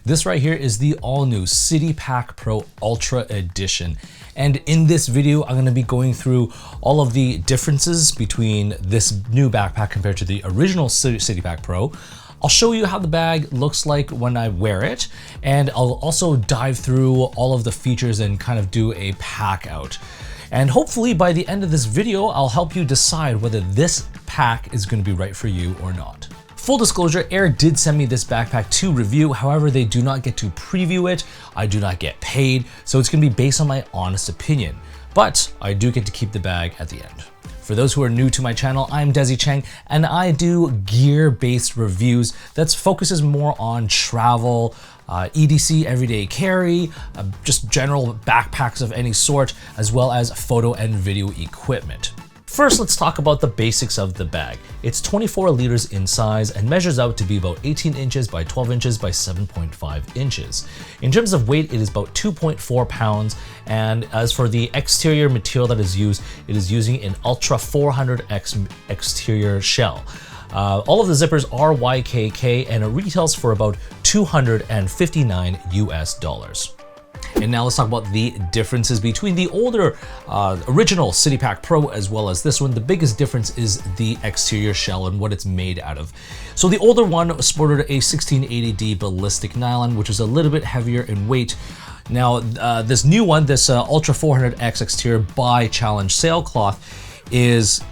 This right here is the all-new City Pack Pro Ultra Edition. And in this video, I'm gonna be going through all of the differences between this new backpack compared to the original City Pack Pro. I'll show you how the bag looks like when I wear it, and I'll also dive through all of the features and kind of do a pack out. And hopefully by the end of this video, I'll help you decide whether this pack is gonna be right for you or not. Full disclosure, AER did send me this backpack to review. However, they do not get to preview it. I do not get paid, so it's gonna be based on my honest opinion. But I do get to keep the bag at the end. For those who are new to my channel, I'm Desy Cheng, and I do gear-based reviews that focuses more on travel, EDC everyday carry, just general backpacks of any sort, as well as photo and video equipment. First, let's talk about the basics of the bag. It's 24 liters in size and measures out to be about 18 inches by 12 inches by 7.5 inches. In terms of weight, it is about 2.4 pounds. And as for the exterior material that is used, it is using an Ultra 400X exterior shell. All of the zippers are YKK and it retails for about $259 US. And now let's talk about the differences between the older original City Pack Pro as well as this one. The biggest difference is the exterior shell and what it's made out of. So the older one sported a 1680D ballistic nylon, which is a little bit heavier in weight. Now this new one, this Ultra 400X exterior by Challenge sailcloth,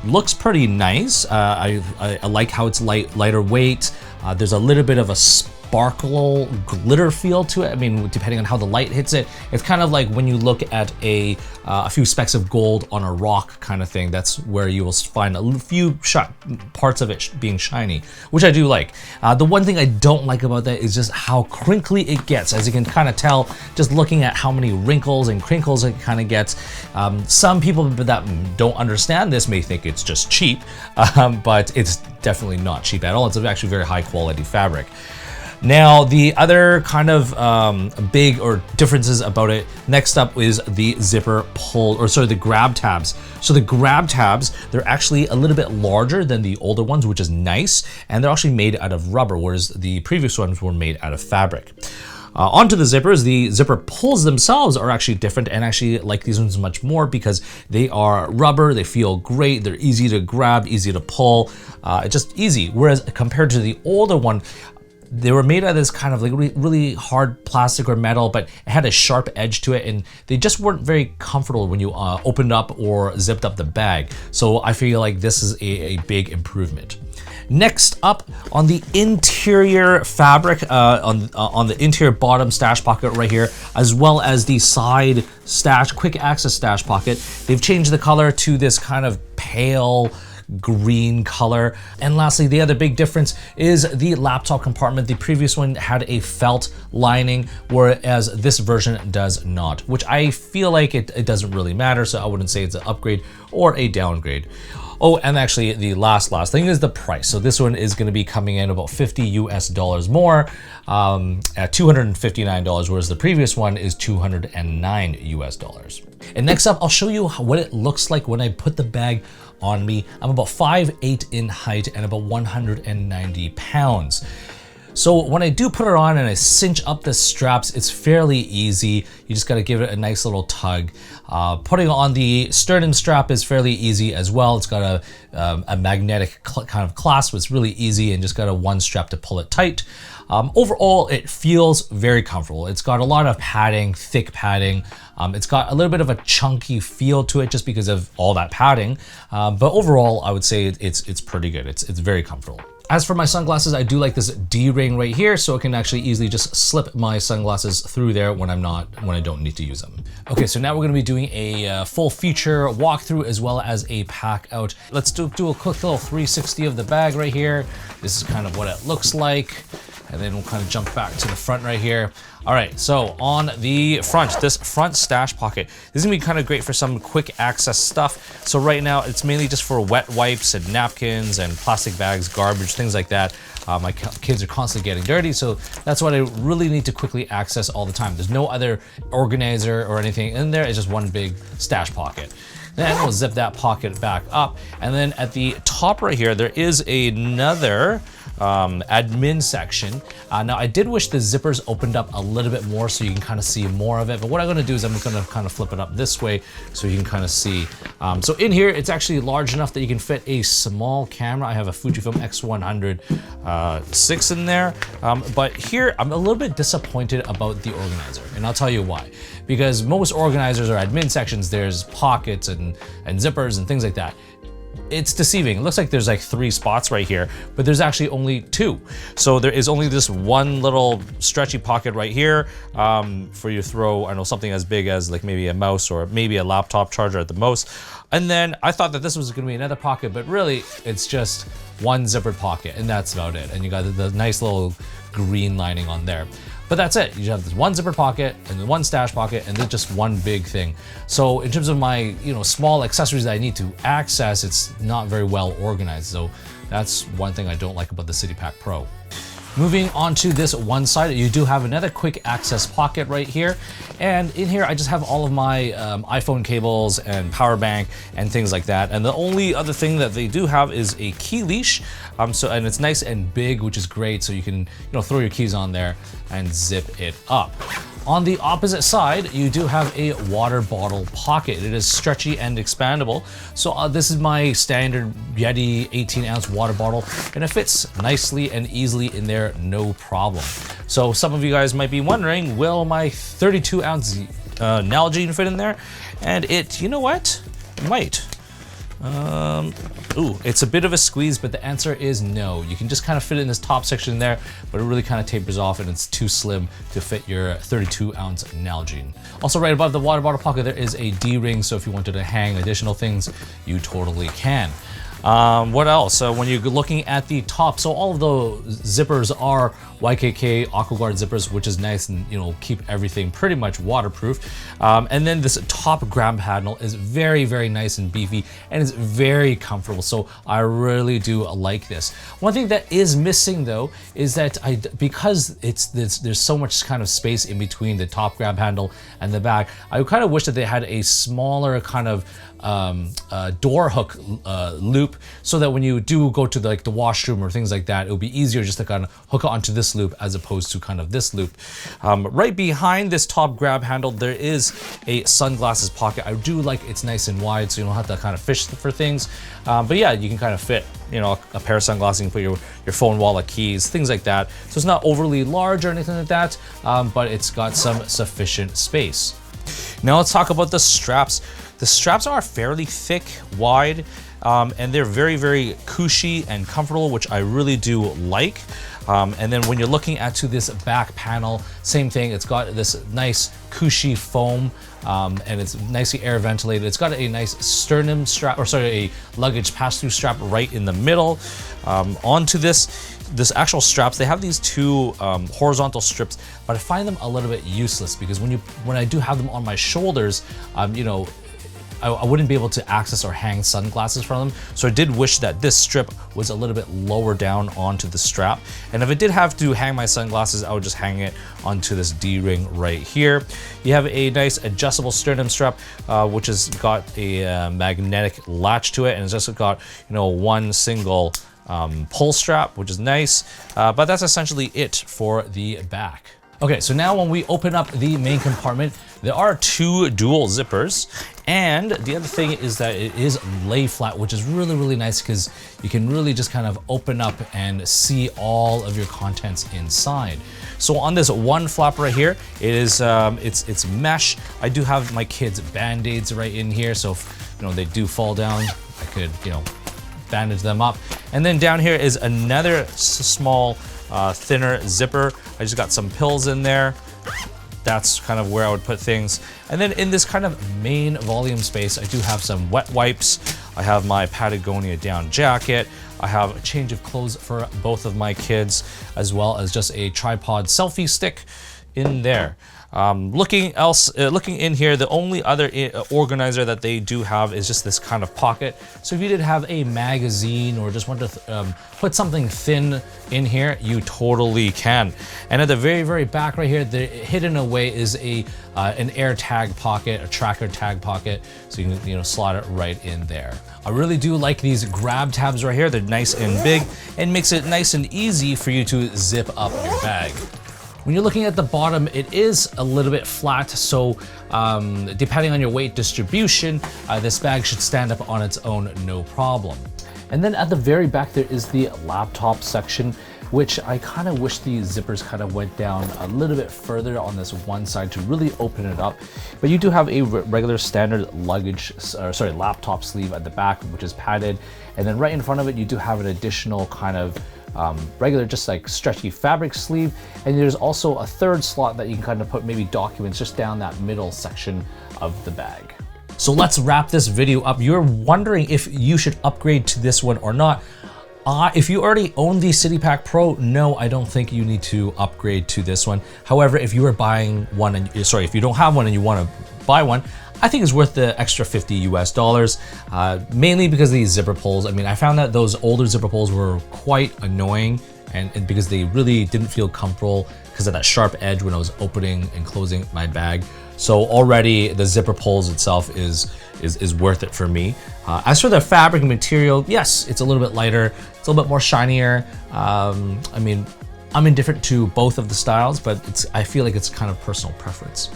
looks pretty nice. I like how it's lighter weight. There's a little bit of a sparkle glitter feel to it. I mean, depending on how the light hits it, it's kind of like when you look at a few specks of gold on a rock kind of thing. That's where you will find a few parts of it being shiny, which I do like. The one thing I don't like about that is just how crinkly it gets, as you can kind of tell just looking at how many wrinkles and crinkles it kind of gets. Some people that don't understand this may think it's just cheap, but it's definitely not cheap at all. It's actually very high quality fabric. Now, the other kind of big differences about it, next up is the zipper pull, the grab tabs. So the grab tabs, they're actually a little bit larger than the older ones, which is nice, and they're actually made out of rubber, whereas the previous ones were made out of fabric. Onto the zippers, the zipper pulls themselves are actually different, and actually like these ones much more because they are rubber, they feel great, they're easy to grab, easy to pull, just easy. Whereas compared to the older one, they were made out of this kind of like really hard plastic or metal, but it had a sharp edge to it, and they just weren't very comfortable when you opened up or zipped up the bag. So I feel like this is a big improvement. Next up, on the interior fabric, on the interior bottom stash pocket right here, as well as the side stash, quick access stash pocket, they've changed the color to this kind of pale green color. And lastly, the other big difference is the laptop compartment. The previous one had a felt lining, whereas this version does not, which I feel like it doesn't really matter, so I wouldn't say it's an upgrade or a downgrade. Oh, and actually the last thing is the price. So this one is gonna be coming in about $50 US more, at $259, whereas the previous one is $209 US. And next up, I'll show you what it looks like when I put the bag on me. I'm about 5'8" in height and about 190 pounds. So when I do put it on and I cinch up the straps, it's fairly easy. You just gotta give it a nice little tug. Putting on the sternum strap is fairly easy as well. It's got a magnetic kind of clasp. It's really easy and just got one strap to pull it tight. Overall, it feels very comfortable. It's got a lot of padding, thick padding. It's got a little bit of a chunky feel to it just because of all that padding. But overall, I would say it's pretty good. It's very comfortable. As for my sunglasses, I do like this D-ring right here, so I can actually easily just slip my sunglasses through there when I don't need to use them. Okay, so now we're gonna be doing a full feature walkthrough as well as a pack out. Let's do a quick little 360 of the bag right here. This is kind of what it looks like. And then we'll kind of jump back to the front right here. All right, so on the front, this front stash pocket, this is gonna be kind of great for some quick access stuff. So right now, it's mainly just for wet wipes and napkins and plastic bags, garbage, things like that. My kids are constantly getting dirty, so that's what I really need to quickly access all the time. There's no other organizer or anything in there. It's just one big stash pocket. Then we'll zip that pocket back up. And then at the top right here, there is another admin section. Now I did wish the zippers opened up a little bit more so you can kind of see more of it, but what I'm gonna do is I'm gonna kind of flip it up this way so you can kind of see. So in here, it's actually large enough that you can fit a small camera. I have a Fujifilm X100 6 in there, but here I'm a little bit disappointed about the organizer, and I'll tell you why. Because most organizers or admin sections, there's pockets and zippers and things like that. It's deceiving. It looks like there's like 3 spots right here, but there's actually only 2. So there is only this one little stretchy pocket right here for you to throw, I know, something as big as like maybe a mouse or maybe a laptop charger at the most. And then I thought that this was gonna be another pocket, but really it's just one zippered pocket and that's about it. And you got the nice little green lining on there. But that's it. You have this one zipper pocket and then one stash pocket and then just one big thing. So in terms of my, small accessories that I need to access, it's not very well organized. So that's one thing I don't like about the CityPack Pro. Moving on to this one side, you do have another quick access pocket right here. And in here, I just have all of my iPhone cables and power bank and things like that. And the only other thing that they do have is a key leash. And it's nice and big, which is great. So you can, throw your keys on there and zip it up. On the opposite side, you do have a water bottle pocket. It is stretchy and expandable. So this is my standard Yeti 18-ounce water bottle, and it fits nicely and easily in there, no problem. So some of you guys might be wondering, will my 32-ounce Nalgene fit in there? And it, you know what? It might. Ooh, it's a bit of a squeeze, but the answer is no. You can just kind of fit it in this top section there, but it really kind of tapers off and it's too slim to fit your 32-ounce Nalgene. Also, right above the water bottle pocket, there is a D-ring, so if you wanted to hang additional things, you totally can. What else? When you're looking at the top, so all of the zippers are YKK AquaGuard zippers, which is nice and keep everything pretty much waterproof. And then this top grab handle is very, very nice and beefy, and it's very comfortable. So I really do like this. One thing that is missing though is that because there's so much kind of space in between the top grab handle and the back, I kind of wish that they had a smaller kind of door hook loop, so that when you do go to the washroom or things like that, it will be easier just to kind of hook onto this loop as opposed to kind of this loop. Right behind this top grab handle, there is a sunglasses pocket. I do like it's nice and wide, so you don't have to kind of fish for things. But yeah, you can kind of fit, a pair of sunglasses, you can put your phone, wallet, keys, things like that. So it's not overly large or anything like that, but it's got some sufficient space. Now let's talk about the straps. The straps are fairly thick, wide, and they're very, very cushy and comfortable, which I really do like. And then when you're looking at this back panel, same thing. It's got this nice cushy foam, and it's nicely air ventilated. It's got a nice sternum strap, or sorry, a luggage pass-through strap right in the middle. Onto this actual straps, they have these 2 horizontal strips, but I find them a little bit useless because when I do have them on my shoulders, I wouldn't be able to access or hang sunglasses from them. So I did wish that this strip was a little bit lower down onto the strap. And if I did have to hang my sunglasses, I would just hang it onto this D-ring right here. You have a nice adjustable sternum strap, which has got a magnetic latch to it, and it's just got, one single pull strap, which is nice. But that's essentially it for the back. Okay, so now when we open up the main compartment, there are 2 dual zippers. And the other thing is that it is lay flat, which is really, really nice because you can really just kind of open up and see all of your contents inside. So on this one flap right here, it is it's mesh. I do have my kids' band-aids right in here, so if they do fall down, I could bandage them up. And then down here is another small thinner zipper. I just got some pills in there. That's kind of where I would put things. And then in this kind of main volume space, I do have some wet wipes. I have my Patagonia down jacket. I have a change of clothes for both of my kids, as well as just a tripod selfie stick. in there. Looking in here, the only other organizer that they do have is just this kind of pocket. So if you did have a magazine or just want to put something thin in here, you totally can. And at the very, very back right here, hidden away is an air tag pocket, a tracker tag pocket, so you can slot it right in there. I really do like these grab tabs right here. They're nice and big and makes it nice and easy for you to zip up your bag. When you're looking at the bottom, it is a little bit flat, so depending on your weight distribution, this bag should stand up on its own, no problem. And then at the very back, there is the laptop section, which I kind of wish the zippers kind of went down a little bit further on this one side to really open it up. But you do have a regular standard laptop sleeve at the back, which is padded. And then right in front of it, you do have an additional kind of regular, just like stretchy fabric sleeve. And there's also a third slot that you can kind of put maybe documents just down that middle section of the bag. So let's wrap this video up. You're wondering if you should upgrade to this one or not. If you already own the CityPack Pro, no, I don't think you need to upgrade to this one. However, if you are buying one, if you don't have one and you want to buy one, I think it's worth the extra $50 US, mainly because of these zipper pulls. I mean, I found that those older zipper pulls were quite annoying and because they really didn't feel comfortable because of that sharp edge when I was opening and closing my bag. So already the zipper pulls itself is worth it for me. As for the fabric and material, yes, it's a little bit lighter, it's a little bit more shinier. I mean, I'm indifferent to both of the styles, but I feel like it's kind of personal preference.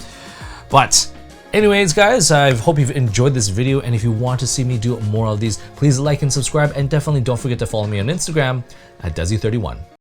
But anyways, guys, I hope you've enjoyed this video, and if you want to see me do more of these, please like and subscribe, and definitely don't forget to follow me on Instagram at Desy31.